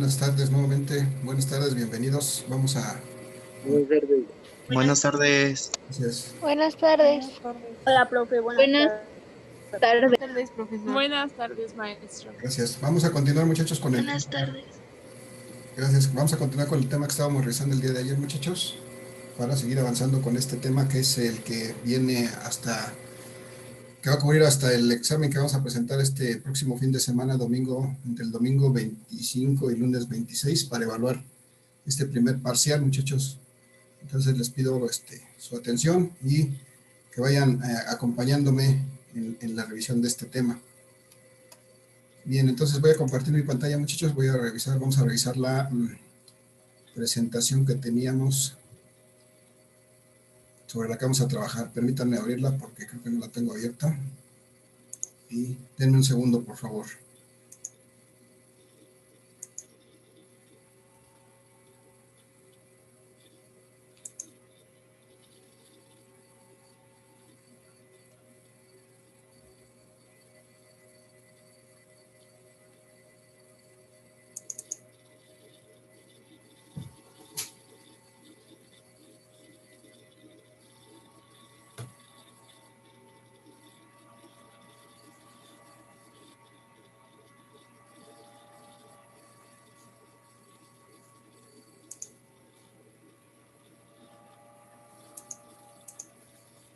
Buenas tardes nuevamente, buenas tardes, bienvenidos. Vamos a... Buenas tardes. Buenas tardes. Gracias, Buenas tardes. Buenas tardes. Hola, profe, buenas tardes. Buenas tardes, profesor. Buenas tardes, maestro. gracias. Vamos a continuar, muchachos, con el... Buenas tardes. Gracias. Vamos a continuar con el tema que estábamos revisando el día de ayer, muchachos, para seguir avanzando con este tema que es el que viene hasta... que va a cubrir hasta el examen que vamos a presentar este próximo fin de semana, domingo, entre el domingo 25 y lunes 26, para evaluar este primer parcial, muchachos. Entonces les pido su atención y que vayan acompañándome en la revisión de este tema. Bien, entonces voy a compartir mi pantalla, muchachos. Vamos a revisar la presentación que teníamos sobre la que vamos a trabajar. Permítanme abrirla porque creo que no la tengo abierta. Y denme un segundo, por favor.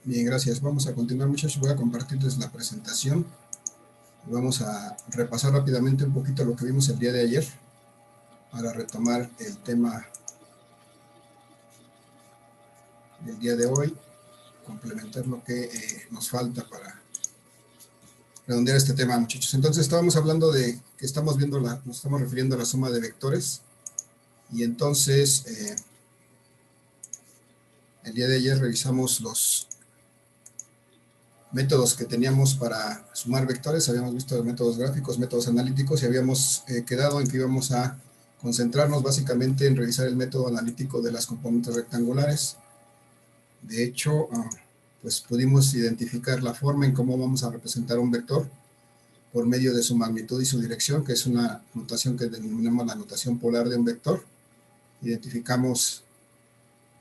Bien, gracias. Vamos a continuar, muchachos. Voy a compartirles la presentación. Vamos a repasar rápidamente un poquito lo que vimos el día de ayer para retomar el tema del día de hoy, complementar lo que nos falta para redondear este tema, muchachos. Entonces estábamos hablando de que nos estamos refiriendo a la suma de vectores y entonces el día de ayer revisamos los métodos que teníamos para sumar vectores. Habíamos visto los métodos gráficos, métodos analíticos y habíamos quedado en que íbamos a concentrarnos básicamente en revisar el método analítico de las componentes rectangulares. De hecho, pues pudimos identificar la forma en cómo vamos a representar un vector por medio de su magnitud y su dirección, que es una notación que denominamos la notación polar de un vector. Identificamos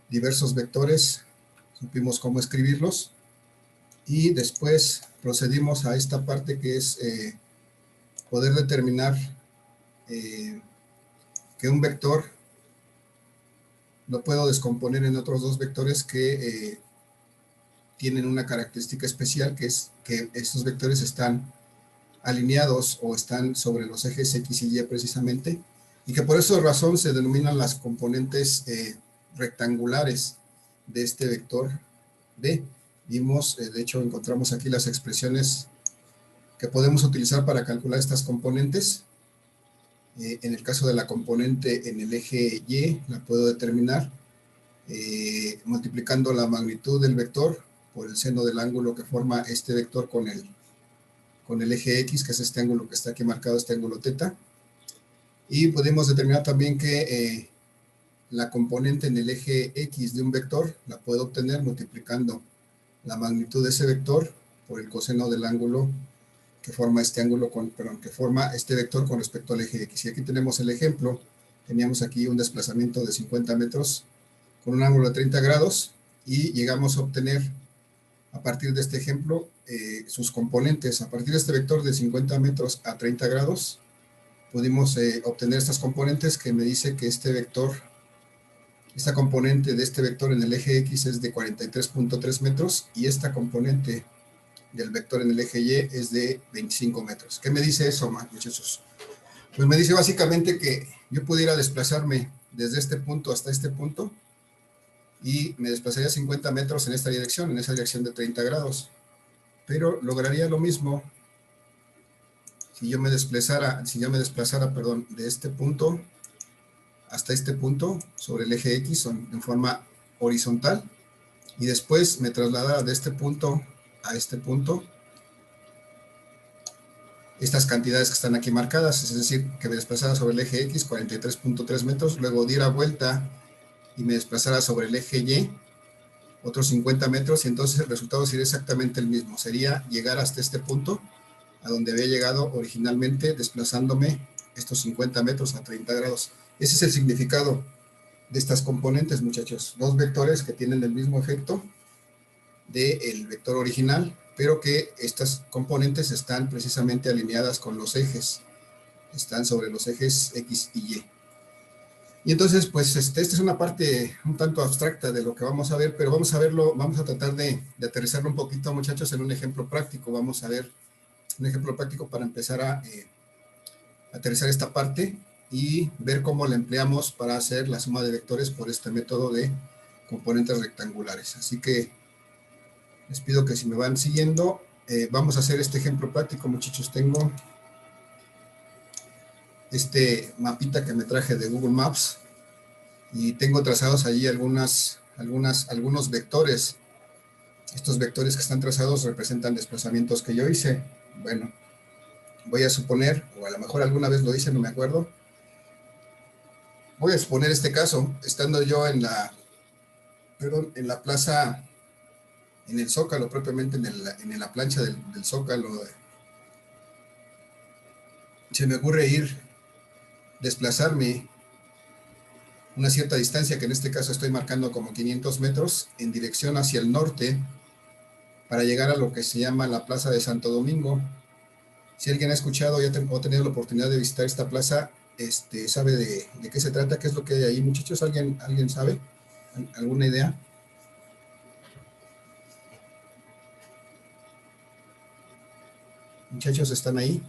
diversos vectores, supimos cómo escribirlos, y después procedimos a esta parte que es poder determinar que un vector lo puedo descomponer en otros dos vectores que tienen una característica especial, que es que estos vectores están alineados o están sobre los ejes X y Y precisamente, y que por esa razón se denominan las componentes rectangulares de este vector B. Vimos, de hecho, encontramos aquí las expresiones que podemos utilizar para calcular estas componentes. En el caso de la componente en el eje Y, la puedo determinar multiplicando la magnitud del vector por el seno del ángulo que forma este vector con el eje X, que es este ángulo que está aquí marcado, este ángulo θ. Y podemos determinar también que la componente en el eje X de un vector la puedo obtener multiplicando la magnitud de ese vector por el coseno del ángulo que forma este ángulo que forma este vector con respecto al eje X. Y aquí tenemos el ejemplo. Teníamos aquí un desplazamiento de 50 metros con un ángulo de 30 grados y llegamos a obtener a partir de este ejemplo sus componentes. A partir de este vector de 50 metros a 30 grados pudimos obtener estas componentes que me dice que esta componente de este vector en el eje X es de 43.3 metros y esta componente del vector en el eje Y es de 25 metros. ¿Qué me dice eso, muchachos? Pues me dice básicamente que yo pudiera desplazarme desde este punto hasta este punto y me desplazaría 50 metros en esta dirección, en esa dirección de 30 grados. Pero lograría lo mismo si yo me desplazara, de este punto hasta este punto sobre el eje X en forma horizontal y después me trasladara de este punto a este punto estas cantidades que están aquí marcadas, es decir, que me desplazara sobre el eje X 43.3 metros, luego diera vuelta y me desplazara sobre el eje Y otros 50 metros y entonces el resultado sería exactamente el mismo, sería llegar hasta este punto a donde había llegado originalmente desplazándome estos 50 metros a 30 grados. Ese es el significado de estas componentes, muchachos. Dos vectores que tienen el mismo efecto del vector original, pero que estas componentes están precisamente alineadas con los ejes, están sobre los ejes X y Y. Y entonces, pues, esta es una parte un tanto abstracta de lo que vamos a ver, pero vamos a verlo, vamos a tratar de aterrizarlo un poquito, muchachos, en un ejemplo práctico. Vamos a ver un ejemplo práctico para empezar a aterrizar esta parte y ver cómo la empleamos para hacer la suma de vectores por este método de componentes rectangulares. Así que les pido que si me van siguiendo, vamos a hacer este ejemplo práctico, muchachos. Tengo este mapita que me traje de Google Maps y tengo trazados allí algunos vectores. Estos vectores que están trazados representan desplazamientos que yo hice. Bueno, voy a suponer, o a lo mejor alguna vez lo hice, no me acuerdo. Voy a suponer este caso, estando yo en la plaza, en el Zócalo, propiamente en la plancha del Zócalo. Se me ocurre desplazarme una cierta distancia, que en este caso estoy marcando como 500 metros, en dirección hacia el norte, para llegar a lo que se llama la Plaza de Santo Domingo. Si alguien ha escuchado o ha tenido la oportunidad de visitar esta plaza, sabe de qué se trata, qué es lo que hay ahí, muchachos. ¿Alguien sabe? ¿Alguna idea? Muchachos, ¿están ahí?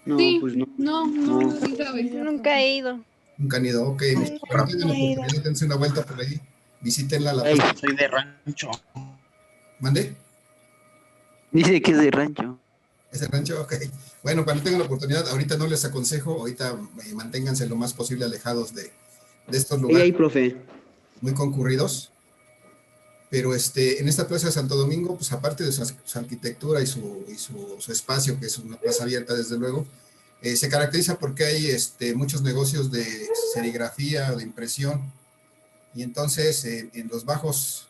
No, Sí, pues no. Nunca he ido. Nunca han ido, ok. Cuando tengan la oportunidad, dense una vuelta por ahí, visítenla. Ey, soy de rancho. ¿Mande? Dice que es de rancho. ¿Es el rancho? Ok. Bueno, cuando tengan la oportunidad, ahorita no les aconsejo, ahorita manténganse lo más posible alejados de estos lugares. Ahí, profe. Muy concurridos. Pero en esta plaza de Santo Domingo, pues aparte de su arquitectura y su espacio, que es una plaza abierta desde luego, se caracteriza porque hay muchos negocios de serigrafía, de impresión, y entonces en los bajos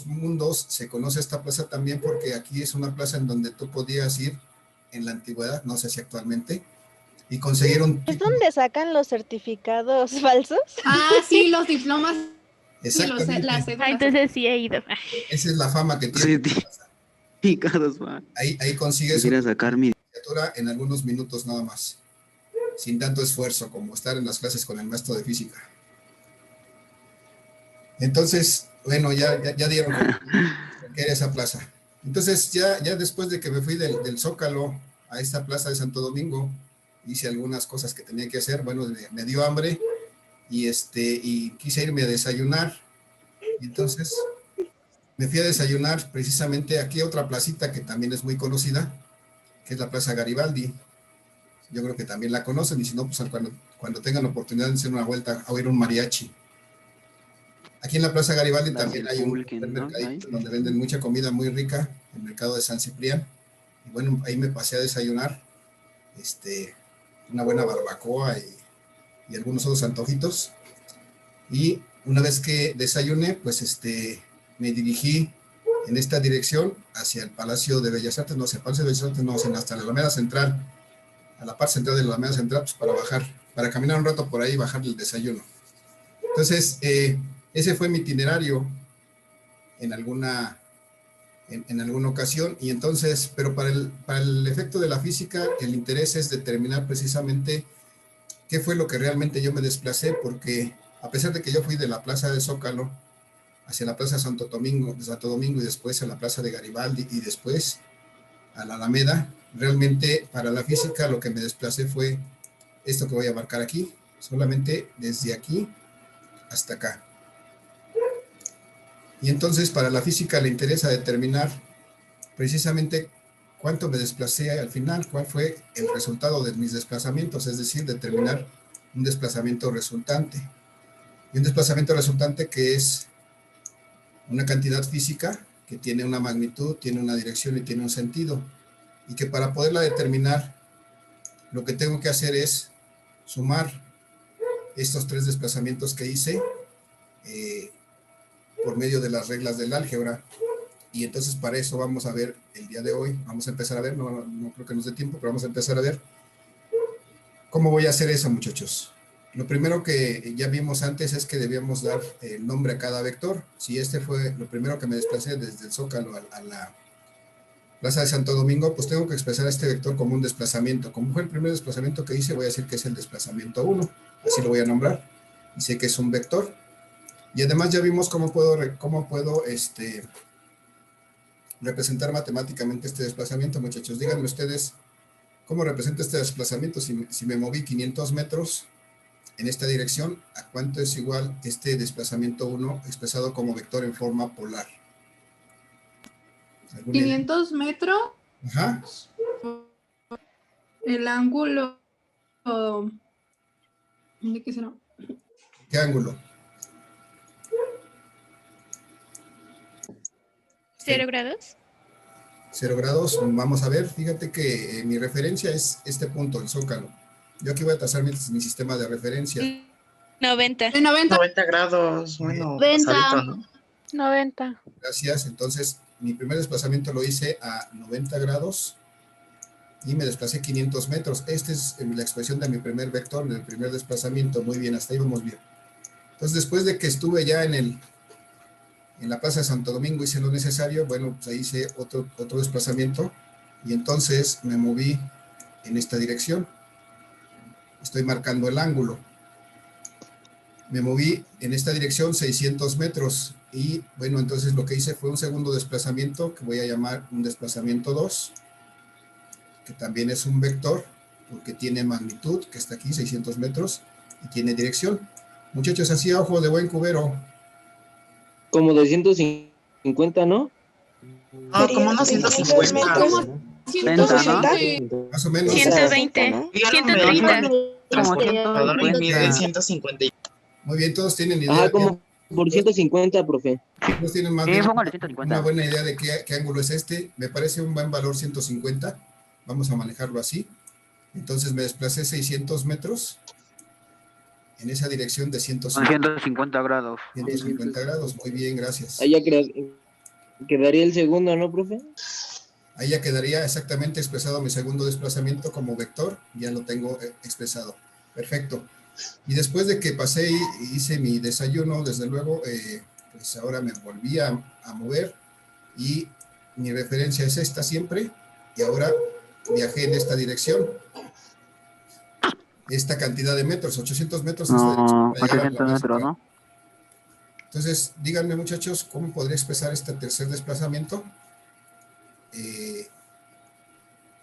mundos se conoce esta plaza también porque aquí es una plaza en donde tú podías ir en la antigüedad, no sé si actualmente, y conseguir un... ¿Es donde sacan los certificados falsos? Ah, sí, los diplomas. Exactamente. Las cédulas. Entonces sí he ido. Esa es la fama que tiene. Picados, man. Ahí consigues Quisiera sacar mi licenciatura en algunos minutos nada más, sin tanto esfuerzo como estar en las clases con el maestro de física. Entonces, bueno, ya dieron que era esa plaza. Entonces, ya después de que me fui del Zócalo a esta plaza de Santo Domingo, hice algunas cosas que tenía que hacer. Bueno, me dio hambre y quise irme a desayunar. Y entonces me fui a desayunar precisamente aquí a otra placita que también es muy conocida, que es la Plaza Garibaldi. Yo creo que también la conocen, y si no, pues cuando tengan la oportunidad de hacer una vuelta a oír un mariachi. Aquí en la Plaza Garibaldi también hay un mercadito donde venden mucha comida muy rica, el mercado de San Ciprián. Y bueno, ahí me pasé a desayunar una buena barbacoa y algunos otros antojitos. Y una vez que desayuné, pues me dirigí en esta dirección hacia el Palacio de Bellas Artes, no hacia el Palacio de Bellas Artes, no, sino hasta la Alameda Central, a la parte central de la Alameda Central, pues para caminar un rato por ahí y bajar el desayuno. Entonces, ese fue mi itinerario en alguna ocasión. Y entonces, pero para el efecto de la física, el interés es determinar precisamente qué fue lo que realmente yo me desplacé, porque a pesar de que yo fui de la Plaza de Zócalo hacia la Plaza de Santo Domingo y después a la Plaza de Garibaldi y después a la Alameda, realmente para la física lo que me desplacé fue esto que voy a marcar aquí, solamente desde aquí hasta acá. Y entonces para la física le interesa determinar precisamente cuánto me desplacé al final, cuál fue el resultado de mis desplazamientos, es decir, determinar un desplazamiento resultante. Y un desplazamiento resultante que es una cantidad física que tiene una magnitud, tiene una dirección y tiene un sentido. Y que para poderla determinar, lo que tengo que hacer es sumar estos tres desplazamientos que hice por medio de las reglas del álgebra. Y entonces para eso vamos a ver el día de hoy, vamos a empezar a ver, no creo que nos dé tiempo, pero vamos a empezar a ver ¿Cómo voy a hacer eso, muchachos? Lo primero que ya vimos antes es que debíamos dar el nombre a cada vector. Si este fue lo primero que me desplacé desde el Zócalo a la Plaza de Santo Domingo, pues tengo que expresar este vector como un desplazamiento. Como fue el primer desplazamiento que hice, voy a decir que es el desplazamiento 1. Así lo voy a nombrar. Y sé que es un vector. Y además ya vimos cómo puedo representar matemáticamente este desplazamiento, muchachos. Díganme ustedes cómo representa este desplazamiento. Si me moví 500 metros en esta dirección, ¿a cuánto es igual este desplazamiento 1 expresado como vector en forma polar? 500 metros, Ajá. el ángulo, ¿de qué será? ¿Qué ángulo? 0 grados. 0 grados. Vamos a ver, fíjate que mi referencia es este punto, el Zócalo. Yo aquí voy a trazar mi sistema de referencia. 90. De 90. 90 grados, bueno, 90. pasadito, ¿no? 90. Gracias. Entonces, mi primer desplazamiento lo hice a 90 grados y me desplacé 500 metros. Esta es la expresión de mi primer vector, del primer desplazamiento. Muy bien, hasta ahí vamos bien. Entonces, después de que estuve ya en la Plaza de Santo Domingo, hice lo necesario, bueno, pues ahí hice otro desplazamiento y entonces me moví en esta dirección. Estoy marcando el ángulo. Me moví en esta dirección 600 metros y bueno, entonces lo que hice fue un segundo desplazamiento que voy a llamar un desplazamiento 2, que también es un vector porque tiene magnitud, que está aquí, 600 metros, y tiene dirección. Muchachos, así a ojo de buen cubero. Como 250, ¿no? No, como unos 150. Como 120. Más o menos. 120. Díganme, 130. Como Porque 150. Mide ahorita- 150. Muy bien, todos tienen idea. Ajá, como por 150, profe. Todos tienen más Sí, bien póngale 150. una buena idea de qué ángulo es este. Me parece un buen valor 150. Vamos a manejarlo así. Entonces me desplacé 600 metros en esa dirección de 150 grados. 150 grados. Muy bien, gracias. Ahí ya quedaría el segundo, ¿no, profe? Ahí ya quedaría exactamente expresado mi segundo desplazamiento como vector. Ya lo tengo expresado. Perfecto. Y después de que pasé y hice mi desayuno, desde luego, pues ahora me volví a mover y mi referencia es esta siempre. Y ahora viajé en esta dirección. Esta cantidad de metros, 800 metros. No, esta dirección para llegar a la 800 Plaza metros, Central. ¿no? Entonces, díganme, muchachos, ¿cómo podría expresar este tercer desplazamiento?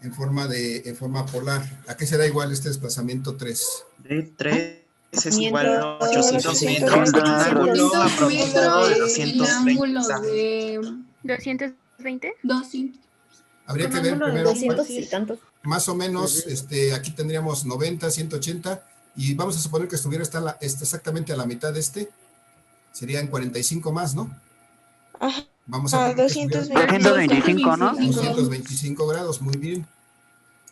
En forma polar. ¿A qué será igual este desplazamiento 3? De 3 es igual a 800 800 metros. metros. El 800 ángulo aproximado de metros, el ángulo 230. de 220. 200. Habría Con que ver ángulo de primero 200 y tantos. más o menos, aquí tendríamos 90, 180, y vamos a suponer que estuviera exactamente a la mitad de este, serían 45 más, ¿no? Ajá, Vamos a poner que estuviera 225, ¿no? 225 grados, muy bien.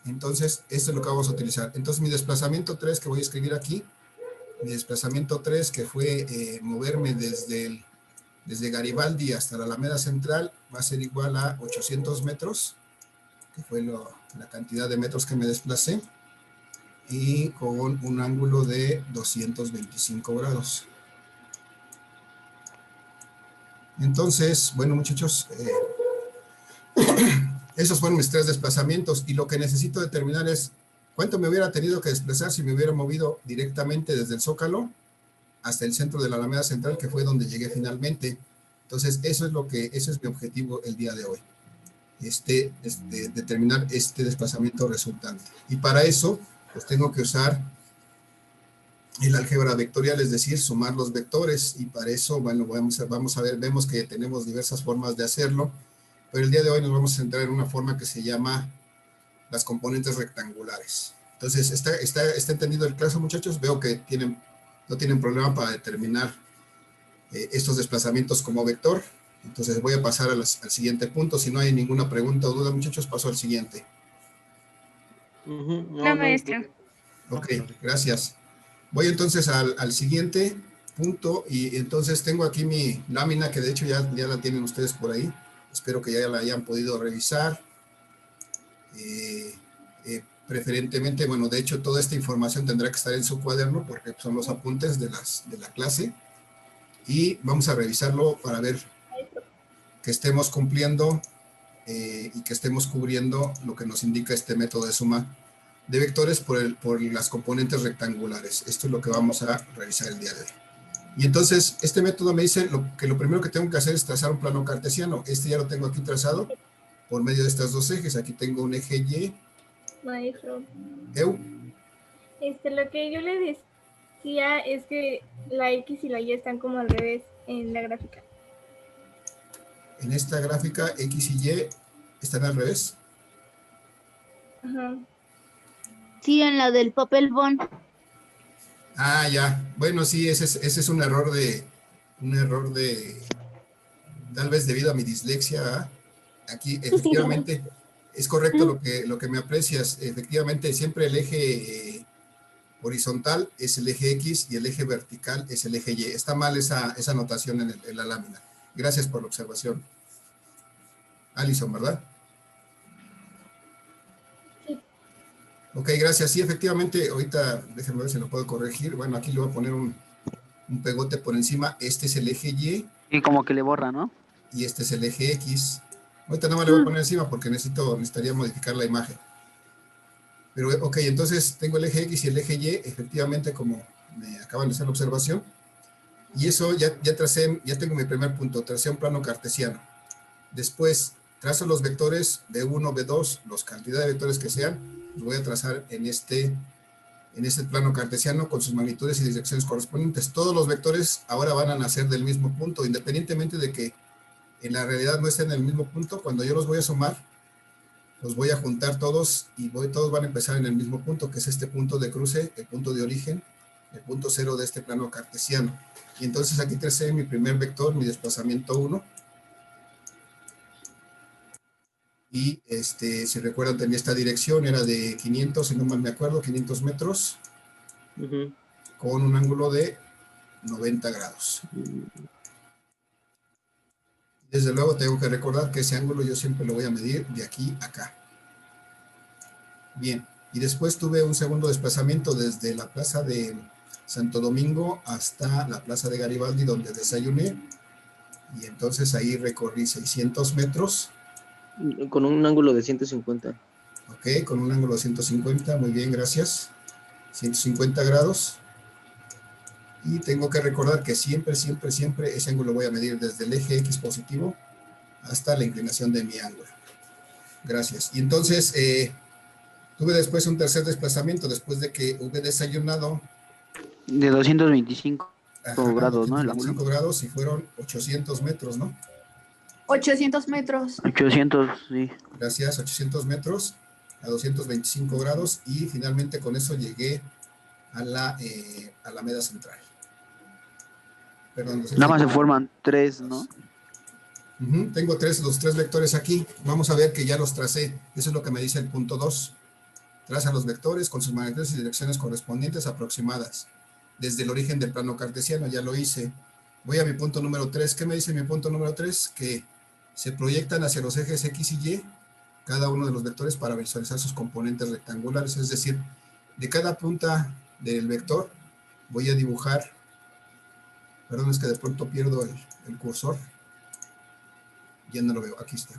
Entonces, esto es lo que vamos a utilizar. Entonces, mi desplazamiento 3 que voy a escribir aquí, mi desplazamiento 3 que fue moverme desde Garibaldi hasta la Alameda Central, va a ser igual a 800 metros, que fue la cantidad de metros que me desplacé, y con un ángulo de 225 grados. Entonces, bueno, muchachos, esos fueron mis 3 desplazamientos, y lo que necesito determinar es cuánto me hubiera tenido que desplazar si me hubiera movido directamente desde el Zócalo hasta el centro de la Alameda Central, que fue donde llegué finalmente. Entonces, ese es mi objetivo el día de hoy. Determinar este desplazamiento resultante. Y para eso, pues tengo que usar el álgebra vectorial, es decir, sumar los vectores, y para eso, bueno, vamos a ver, vemos que tenemos diversas formas de hacerlo, pero el día de hoy nos vamos a centrar en una forma que se llama las componentes rectangulares. Entonces, ¿está entendido el caso, muchachos? Veo que no tienen problema para determinar estos desplazamientos como vector. Entonces voy a pasar al siguiente punto. Si no hay ninguna pregunta o duda, muchachos, paso al siguiente. No, maestro. Ok, gracias. Voy entonces al siguiente punto, y entonces tengo aquí mi lámina, que de hecho ya la tienen ustedes por ahí. Espero que ya la hayan podido revisar. preferentemente, bueno, de hecho toda esta información tendrá que estar en su cuaderno porque son los apuntes de la clase, y vamos a revisarlo para ver que estemos cumpliendo y que estemos cubriendo lo que nos indica este método de suma de vectores por las componentes rectangulares. Esto es lo que vamos a revisar el día de hoy. Y entonces, este método me dice que lo primero que tengo que hacer es trazar un plano cartesiano. Este ya lo tengo aquí trazado por medio de estos dos ejes. Aquí tengo un eje Y. Maestro, Eu. lo que yo le decía es que la X y la Y están como al revés en la gráfica. En esta gráfica, X y Y están al revés. Ajá. Sí, en la del papel bond. Ah, ya. Bueno, sí, ese es un error de, tal vez debido a mi dislexia, ¿verdad? Aquí, efectivamente, es correcto lo que me aprecias. Efectivamente, siempre el eje horizontal es el eje X y el eje vertical es el eje Y. Está mal esa notación en la lámina. Gracias por la observación. Alison, ¿verdad? Ok, gracias. Sí, efectivamente, ahorita déjenme ver si lo puedo corregir. Bueno, aquí le voy a poner un pegote por encima. Este es el eje Y. Y como que le borra, ¿no? Y este es el eje X. Ahorita nada más le voy a poner encima porque necesitaría modificar la imagen. Pero, ok, entonces tengo el eje X y el eje Y, efectivamente, como me acaban de hacer la observación. Y eso ya tengo mi primer punto, tracé un plano cartesiano. Después, trazo los vectores B1, B2, los cantidad de vectores que sean, los voy a trazar en este plano cartesiano con sus magnitudes y direcciones correspondientes. Todos los vectores ahora van a nacer del mismo punto, independientemente de que en la realidad no estén en el mismo punto. Cuando yo los voy a sumar, los voy a juntar todos y todos van a empezar en el mismo punto, que es este punto de cruce, el punto de origen, el punto cero de este plano cartesiano. Y entonces aquí tracé mi primer vector, mi desplazamiento 1. Y si recuerdan, tenía esta dirección, era de 500, si no mal me acuerdo, 500 metros, con un ángulo de 90 grados. Desde luego tengo que recordar que ese ángulo yo siempre lo voy a medir de aquí a acá. Bien, y después tuve un segundo desplazamiento desde la plaza de Santo Domingo hasta la plaza de Garibaldi, donde desayuné, y entonces ahí recorrí 600 metros. Con un ángulo de 150. Ok, con un ángulo de 150, muy bien, gracias. 150 grados. Y tengo que recordar que siempre ese ángulo voy a medir desde el eje X positivo hasta la inclinación de mi ángulo. Gracias. Y entonces tuve después un tercer desplazamiento después de que hube desayunado. De 225 grados, 225 ¿no? El ángulo. grados, y fueron 800 metros, ¿no? 800 metros. 800, sí. Gracias, 800 metros a 225 grados, y finalmente con eso llegué a la Alameda Central. Perdón, Nada más se forman 3, ¿no? Tengo los tres vectores aquí. Vamos a ver que ya los tracé. Eso es lo que me dice el punto 2. Traza los vectores con sus magnitudes y direcciones correspondientes aproximadas desde el origen del plano cartesiano. Ya lo hice. Voy a mi punto número 3. ¿Qué me dice mi punto número 3? Que se proyectan hacia los ejes X y Y cada uno de los vectores para visualizar sus componentes rectangulares. Es decir, de cada punta del vector voy a dibujar. Perdón, es que de pronto pierdo el cursor. Ya no lo veo, aquí está.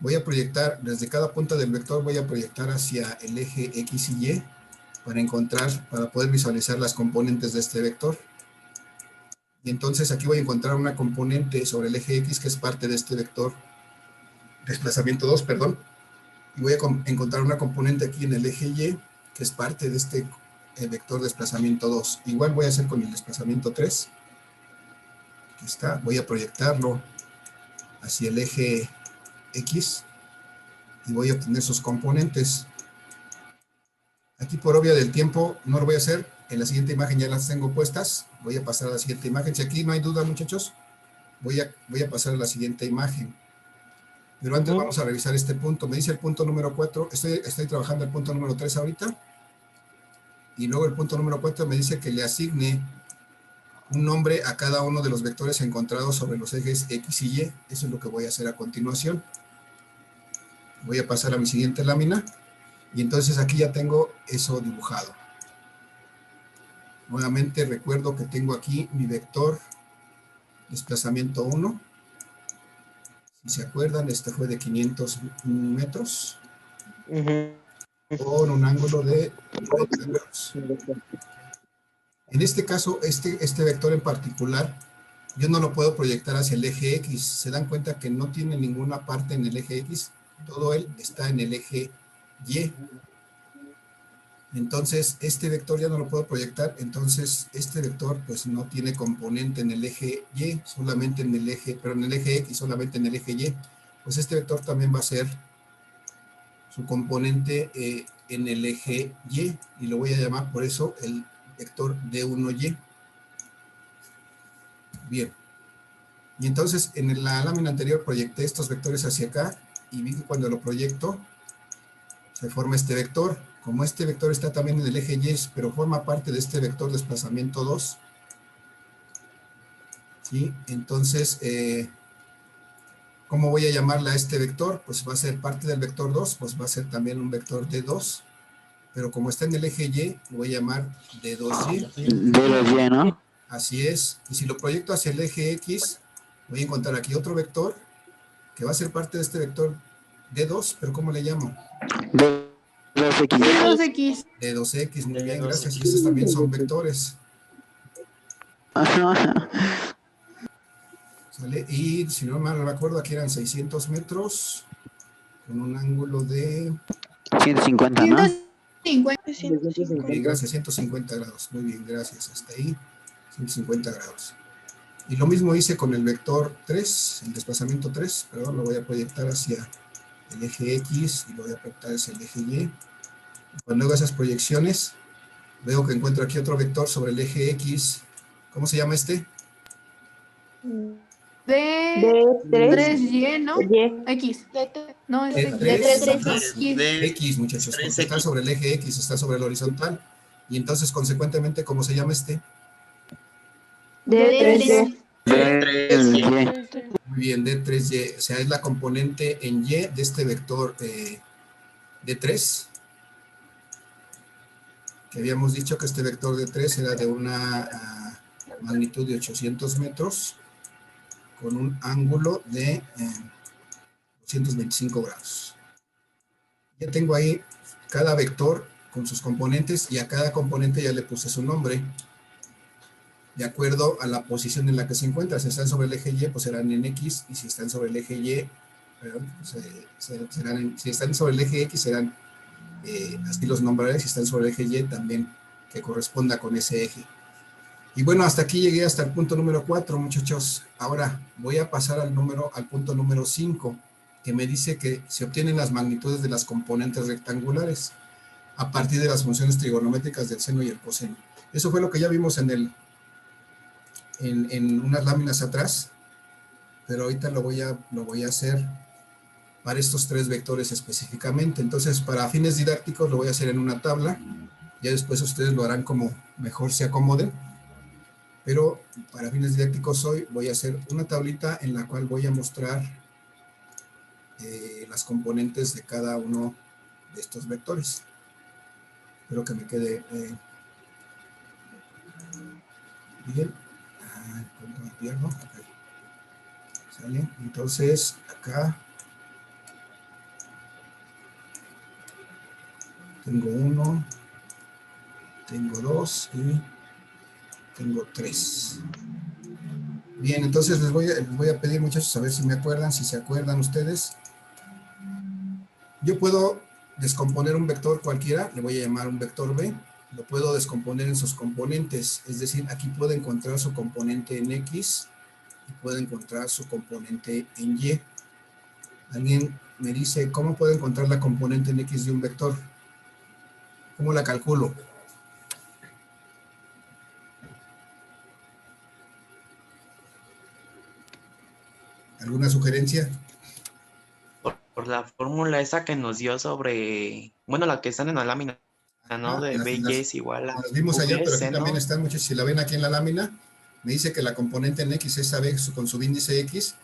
Voy a proyectar, desde cada punta del vector voy a proyectar hacia el eje X y Y para poder visualizar las componentes de este vector. Y entonces aquí voy a encontrar una componente sobre el eje X que es parte de este vector, desplazamiento 2, perdón. Y voy a encontrar una componente aquí en el eje Y que es parte de este vector desplazamiento 2. Igual voy a hacer con el desplazamiento 3. Aquí está, voy a proyectarlo hacia el eje X y voy a obtener sus componentes. Aquí por obvia del tiempo no lo voy a hacer. En la siguiente imagen ya las tengo puestas. Voy a pasar a la siguiente imagen. Si aquí no hay duda, muchachos, voy a pasar a la siguiente imagen. Pero antes vamos a revisar este punto. Me dice el punto número 4. Estoy trabajando el punto número 3 ahorita. Y luego el punto número 4 me dice que le asigne un nombre a cada uno de los vectores encontrados sobre los ejes X y Y. Eso es lo que voy a hacer a continuación. Voy a pasar a mi siguiente lámina. Y entonces aquí ya tengo eso dibujado. Nuevamente recuerdo que tengo aquí mi vector desplazamiento 1. Si se acuerdan, este fue de 500 metros con un ángulo de 90 grados. En este caso, este vector en particular, yo no lo puedo proyectar hacia el eje X. Se dan cuenta que no tiene ninguna parte en el eje X, todo él está en el eje Y. Entonces, este vector ya no lo puedo proyectar, entonces este vector pues no tiene componente en el eje Y, solamente en el eje, pero en el eje X, solamente en el eje Y. Pues este vector también va a ser su componente en el eje Y, y lo voy a llamar por eso el vector D1Y. Bien. Y entonces en la lámina anterior proyecté estos vectores hacia acá, y vi que cuando lo proyecto, se forma este vector. Como este vector está también en el eje Y, pero forma parte de este vector desplazamiento 2, ¿sí? Entonces, ¿cómo voy a llamarle a este vector? Pues va a ser parte del vector 2, pues va a ser también un vector D2, pero como está en el eje Y, lo voy a llamar D2Y. D2Y, ¿no? Así es. Y si lo proyecto hacia el eje X, voy a encontrar aquí otro vector, que va a ser parte de este vector D2, pero ¿cómo le llamo? D2X. D2X. D2X, muy bien, gracias. Y estos también son vectores. ¿Sale? Y si no mal recuerdo, aquí eran 600 metros con un ángulo de 150, ¿no? 150. bien, gracias, 150 grados. Muy bien, gracias. Hasta ahí, 150 grados. Y lo mismo hice con el vector 3, el desplazamiento 3, perdón, lo voy a proyectar hacia el eje X y lo voy a proyectar hacia el eje Y. Cuando hago esas proyecciones, veo que encuentro aquí otro vector sobre el eje X. ¿Cómo se llama este? D3Y, ¿no? X. No, es D3, X, muchachos, porque está sobre el eje X, está sobre el horizontal. Y entonces, consecuentemente, ¿cómo se llama este? D3Y. D3Y. Muy bien, D3Y, o sea, es la componente en Y de este vector D3, que habíamos dicho que este vector D3 era de una magnitud de 800 metros con un ángulo de 225 grados. Ya tengo ahí cada vector con sus componentes y a cada componente ya le puse su nombre de acuerdo a la posición en la que se encuentra. Si están sobre el eje Y, pues serán en X, y si están sobre el eje Y, perdón, si están sobre el eje X serán así los nombraré, si están sobre el eje Y también que corresponda con ese eje. Y bueno, hasta aquí llegué hasta el punto número 4, muchachos. Ahora voy a pasar al punto número 5, que me dice que se obtienen las magnitudes de las componentes rectangulares a partir de las funciones trigonométricas del seno y el coseno. Eso fue lo que ya vimos en unas láminas atrás, pero ahorita lo voy a hacer para estos tres vectores específicamente. Entonces, para fines didácticos lo voy a hacer en una tabla, ya después ustedes lo harán como mejor se acomoden, pero para fines didácticos hoy voy a hacer una tablita en la cual voy a mostrar las componentes de cada uno de estos vectores. Espero que me quede bien. ¿Cuánto me pierdo? Okay. ¿Sale? Entonces, acá tengo 1, tengo 2 y tengo 3. Bien, entonces les voy a pedir, muchachos, a ver si me acuerdan, si se acuerdan ustedes. Yo puedo descomponer un vector cualquiera, le voy a llamar un vector B, lo puedo descomponer en sus componentes, es decir, aquí puedo encontrar su componente en X y puedo encontrar su componente en Y. Alguien me dice, ¿cómo puedo encontrar la componente en X de un vector? ¿Cómo la calculo? ¿Alguna sugerencia? Por la fórmula esa que nos dio sobre, bueno, la que están en la lámina, ¿no? De B y es igual a las vimos ayer, pero aquí seno. también están, muchachos, si la ven aquí en la lámina, me dice que la componente en X es AB con su índice X,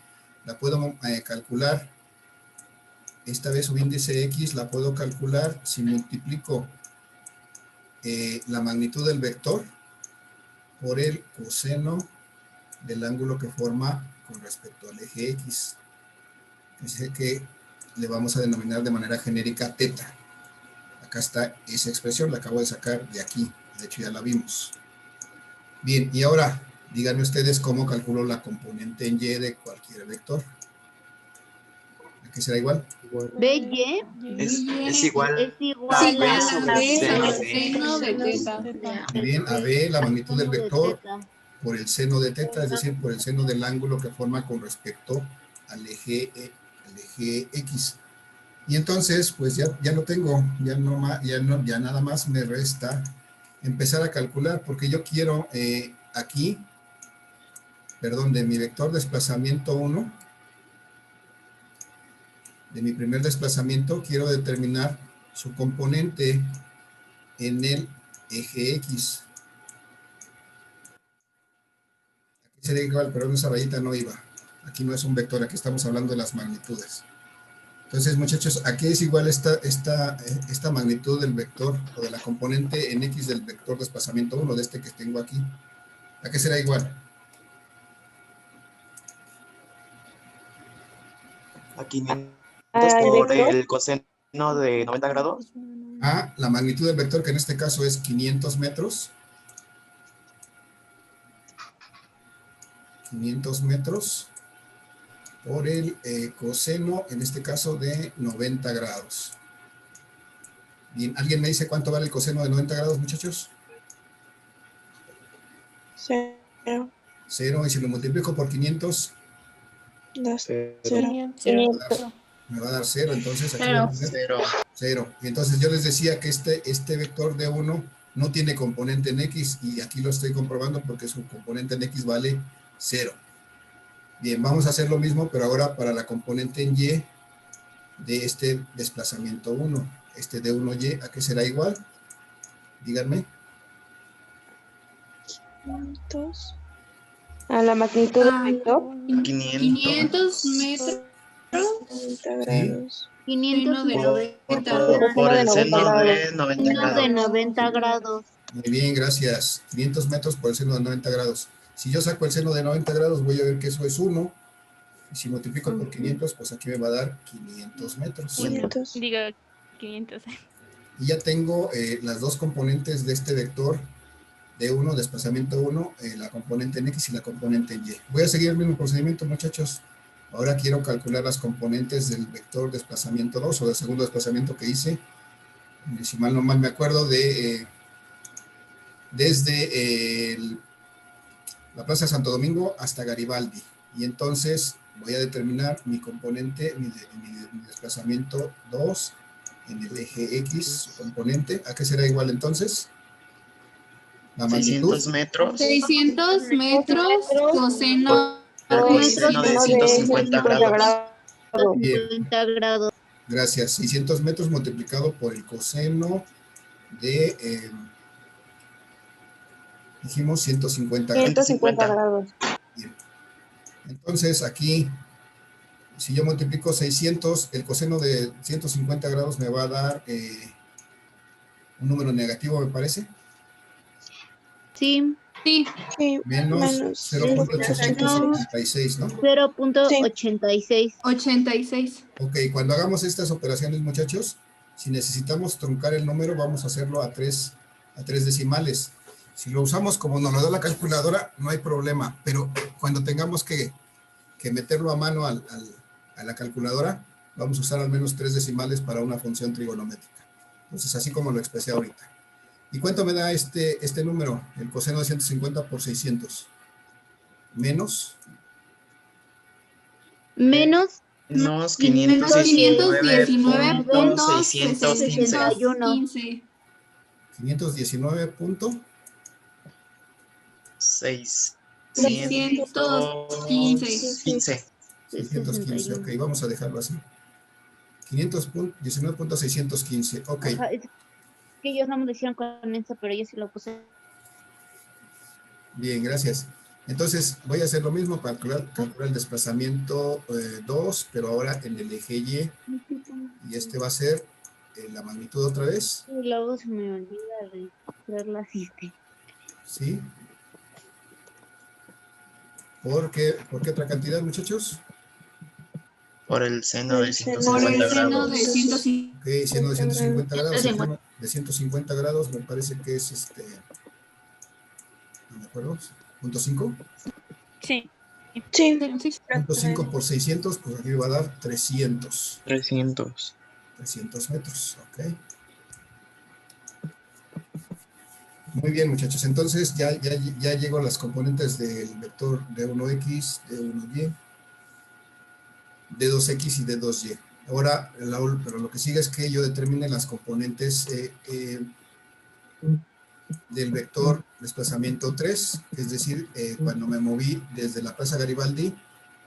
la puedo calcular esta vez su índice X la puedo calcular si multiplico la magnitud del vector por el coseno del ángulo que forma con respecto al eje X. Es que le vamos a denominar de manera genérica teta. Acá está esa expresión, la acabo de sacar de aquí. De hecho, ya la vimos. Bien, y ahora, díganme ustedes cómo calculo la componente en Y de cualquier vector. ¿A qué será igual? BY Es igual es a igual B a sobre seno de Seno de teta. Muy bien, a B, la magnitud del seno de vector teta. por el seno de teta, es decir, por el seno del ángulo que forma con respecto al eje X. Y entonces, pues ya lo tengo, ya nada más me resta empezar a calcular, porque yo quiero aquí, perdón, de mi vector desplazamiento 1, de mi primer desplazamiento, quiero determinar su componente en el eje X. Aquí sería igual, pero en esa rayita no iba. Aquí no es un vector, aquí estamos hablando de las magnitudes. Entonces, muchachos, aquí es igual esta magnitud del vector o de la componente en X del vector desplazamiento 1, de este que tengo aquí. ¿A qué será igual? a 500 por el coseno de 90 grados. A la magnitud del vector, que en este caso es 500 metros. 500 metros por el coseno, en este caso de 90 grados. Bien, ¿alguien me dice cuánto vale el coseno de 90 grados, muchachos? 0. 0, y si lo multiplico por 500, 0. me va a dar 0, entonces aquí Cero. voy a poner 0. Y entonces yo les decía que este vector de 1 no tiene componente en X, y aquí lo estoy comprobando porque su componente en X vale 0. Bien, vamos a hacer lo mismo, pero ahora para la componente en Y de este desplazamiento 1. Este de 1Y, ¿a qué será igual? Díganme. A la magnitud del vector. 500 metros. 90 grados. 500 de Por el seno de 90 seno de grados. 90 grados. Muy bien, gracias. 500 metros por el seno de 90 grados. Si yo saco el seno de 90 grados, voy a ver que eso es 1. Y si multiplico por 500, pues aquí me va a dar 500 metros. 500. Diga 500. Y ya tengo las dos componentes de este vector de 1, desplazamiento 1, la componente en X y la componente en Y. Voy a seguir el mismo procedimiento, muchachos. Ahora quiero calcular las componentes del vector desplazamiento 2 o del segundo desplazamiento que hice. Si mal no me acuerdo, desde la Plaza Santo Domingo hasta Garibaldi. Y entonces voy a determinar mi componente, mi desplazamiento 2 en el eje X, su componente. ¿A qué será igual entonces? La magnitud. 600 metros 600 metros coseno por el seno de 150 grados. Bien, 90 grados. gracias. 600 metros multiplicado por el coseno de, dijimos 150 grados. 150 grados. Bien. Entonces aquí, si yo multiplico 600, el coseno de 150 grados me va a dar un número negativo, me parece. Sí, Sí. Sí, Menos menos 0.886, ¿no? 0.86. 86. Ok, cuando hagamos estas operaciones, muchachos, si necesitamos truncar el número, vamos a hacerlo a tres decimales. Si lo usamos como nos lo da la calculadora, no hay problema, pero cuando tengamos que meterlo a mano a la calculadora, vamos a usar al menos 3 decimales para una función trigonométrica. Entonces, así como lo expresé ahorita. ¿Y cuánto me da este número? El coseno de 150 por 600. Menos. Menos Menos 519.615. 519. 615. 615, ok, vamos a dejarlo así. 519.615, ok. Ajá, es que ellos no me lo hicieron con eso, pero yo sí lo puse. Bien, gracias. Entonces, voy a hacer lo mismo para calcular el desplazamiento 2, pero ahora en el eje Y. Y este va a ser la magnitud otra vez, Y luego se me olvida registrar la cita. ¿sí? ¿Por qué otra cantidad, muchachos? Por el seno de El seno Por el 150 seno grados. de 150. Ok, seno de 150 grados, el 150. seno de 150 grados me parece que es no me acuerdo, .5. Sí. Sí. Punto 5 por 600, pues aquí va a dar 300 300. metros, ok. Muy bien, muchachos, entonces ya llego a las componentes del vector D1X, D1Y, D2X y D2Y. Ahora, pero lo que sigue es que yo determine las componentes del vector desplazamiento 3, es decir, cuando me moví desde la Plaza Garibaldi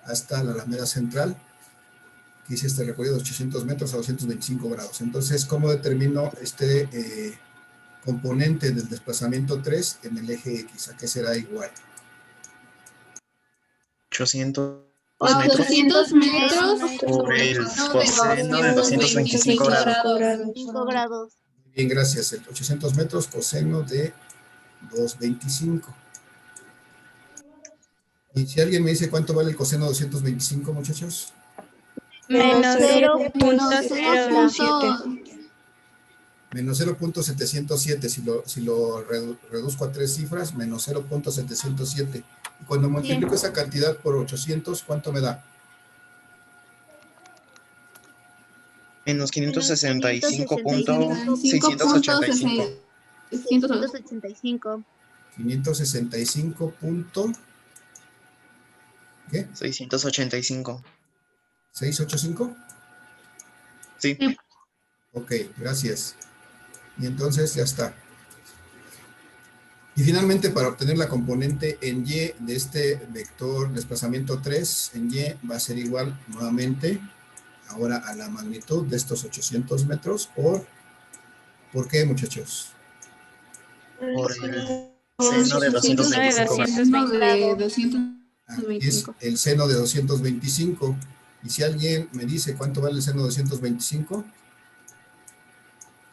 hasta la Alameda Central, que hice este recorrido de 800 metros a 225 grados. Entonces, ¿cómo determino este componente del desplazamiento 3 en el eje X? ¿A qué será igual? 800 800 metros por el no, coseno de 225 grados. 5 grados. Bien, gracias. 800 metros coseno de 225. ¿Y si alguien me dice cuánto vale el coseno de 225, muchachos? Menos Menos 0.007. Menos 0.707. Si lo reduzco a 3 cifras, menos 0.707. Y cuando multiplico esa cantidad por 800, ¿cuánto me da? Menos 565.685. 185. 565 punto... ¿Qué? 685. ¿685? Sí. Ok, gracias. Y entonces ya está. Y finalmente, para obtener la componente en Y de este vector desplazamiento 3, en Y va a ser igual nuevamente ahora a la magnitud de estos 800 metros ¿por qué, muchachos? Por el seno de 225 grados. Aquí es el seno de 225. Y si alguien me dice cuánto vale el seno de 225,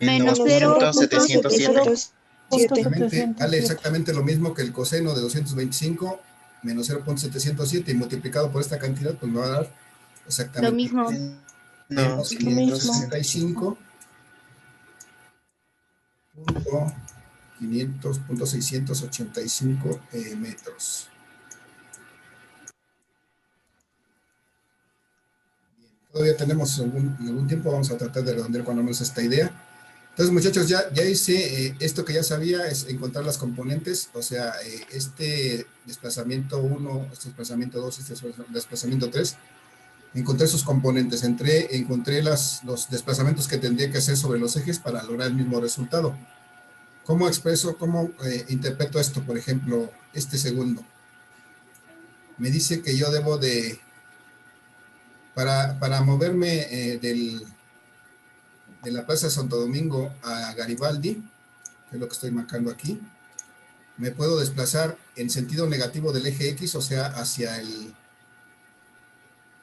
Menos 0.707. vale exactamente lo mismo que el coseno de 225 menos 0.707 y multiplicado por esta cantidad, pues me va a dar exactamente lo mismo. No, menos 565.685 metros. Bien, todavía tenemos algún tiempo, vamos a tratar de redondear cuando menos esta idea. Entonces, muchachos, ya hice esto que ya sabía, es encontrar las componentes, o sea, este desplazamiento 1, este desplazamiento 2, este desplazamiento 3, encontré sus componentes, encontré los desplazamientos que tendría que hacer sobre los ejes para lograr el mismo resultado. ¿Cómo expreso, cómo interpreto esto? Por ejemplo, este segundo. Me dice que yo debo de, para moverme de la Plaza de Santo Domingo a Garibaldi, que es lo que estoy marcando aquí, me puedo desplazar en sentido negativo del eje X, o sea, hacia el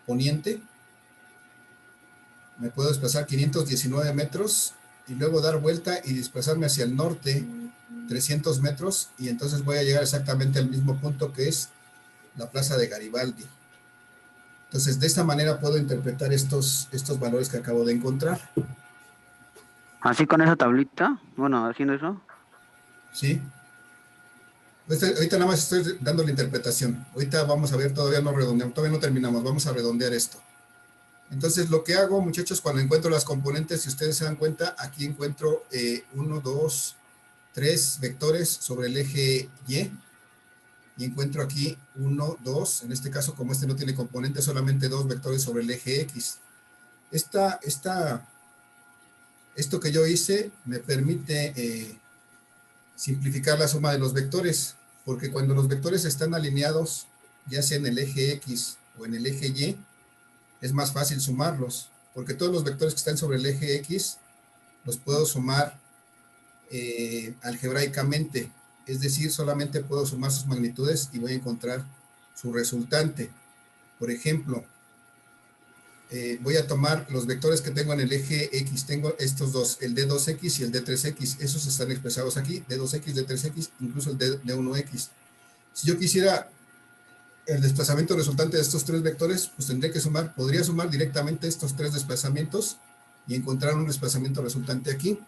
poniente. Me puedo desplazar 519 metros y luego dar vuelta y desplazarme hacia el norte 300 metros y entonces voy a llegar exactamente al mismo punto que es la Plaza de Garibaldi. Entonces, de esta manera puedo interpretar estos valores que acabo de encontrar. Así con esa tablita, bueno, haciendo eso. ¿Sí? Ahorita nada más estoy dando la interpretación. Ahorita vamos a ver, todavía no redondeamos, todavía no terminamos, vamos a redondear esto. Entonces, lo que hago, muchachos, cuando encuentro las componentes, si ustedes se dan cuenta, aquí encuentro 1, 2, 3 vectores sobre el eje Y. Y encuentro aquí 1, 2, en este caso, como este no tiene componentes, solamente 2 vectores sobre el eje X. Esto que yo hice me permite simplificar la suma de los vectores, porque cuando los vectores están alineados, ya sea en el eje X o en el eje Y, es más fácil sumarlos, porque todos los vectores que están sobre el eje X los puedo sumar algebraicamente, es decir, solamente puedo sumar sus magnitudes y voy a encontrar su resultante. Por ejemplo, voy a tomar los vectores que tengo en el eje X. Tengo estos dos, el D2X y el D3X. Esos están expresados aquí, D2X, D3X, incluso el D1X. Si yo quisiera el desplazamiento resultante de estos tres vectores, pues tendré que sumar, podría sumar directamente estos tres desplazamientos y encontrar un desplazamiento resultante aquí.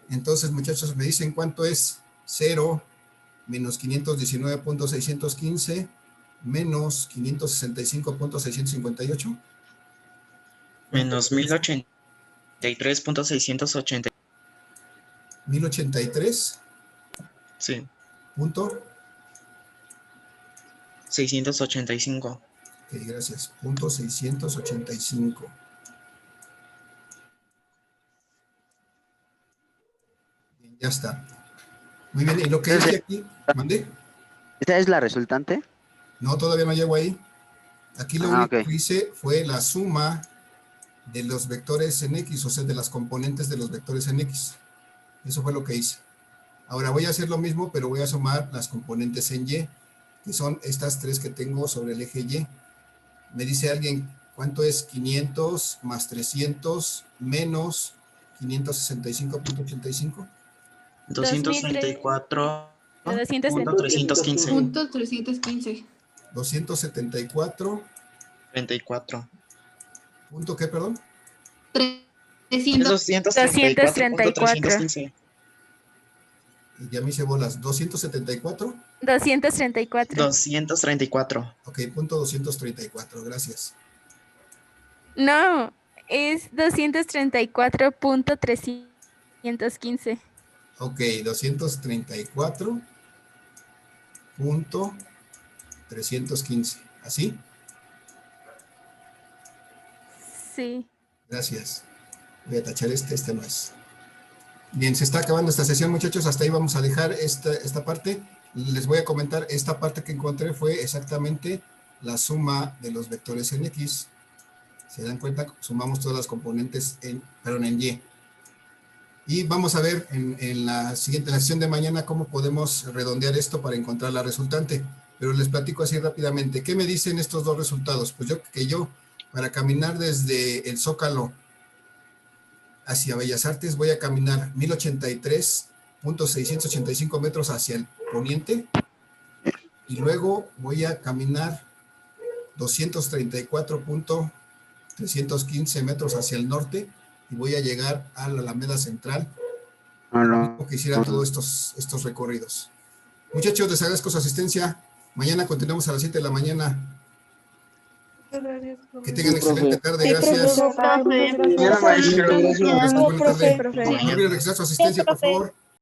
Entonces, muchachos, me dicen cuánto es 0 menos 519.615 menos 565.658. Menos 1083.680. 1083. Sí. Punto. 685. Ok, gracias. Punto 685. Bien, ya está. Muy bien, y lo que hice aquí, ¿mandé? ¿Esta es la resultante? No, todavía no llego ahí. Aquí lo único ok. que hice fue la suma de los vectores en X, o sea, de las componentes de los vectores en X. Eso fue lo que hice. Ahora voy a hacer lo mismo, pero voy a sumar las componentes en Y, que son estas tres que tengo sobre el eje Y. Me dice alguien, ¿cuánto es 500 más 300 menos 565.85? 234.315. Punto 315. 274. 34. ¿Punto qué, perdón? 300. 234.315. Y ya me hice bolas. 274. 234. 234. Ok, punto 234, gracias. No, es 234.315. Ok, 234.315. ¿Así? Sí. Gracias. Voy a tachar este no es. Bien, se está acabando esta sesión, muchachos. Hasta ahí vamos a dejar esta parte. Les voy a comentar, esta parte que encontré fue exactamente la suma de los vectores en X. ¿Se dan cuenta? Sumamos todas las componentes en Y. Y vamos a ver en la sesión de mañana cómo podemos redondear esto para encontrar la resultante. Pero les platico así rápidamente. ¿Qué me dicen estos dos resultados? Pues yo, para caminar desde el Zócalo hacia Bellas Artes, voy a caminar 1083.685 metros hacia el poniente. Y luego voy a caminar 234.315 metros hacia el norte. Y voy a llegar a la Alameda Central. Lo que hiciera todos estos recorridos. Muchachos, les agradezco su asistencia. Mañana continuamos a las 7 de la mañana. Que tengan excelente tarde. Gracias. Profe. Gracias, buena tarde. Profe. No olviden registrar su asistencia, por favor.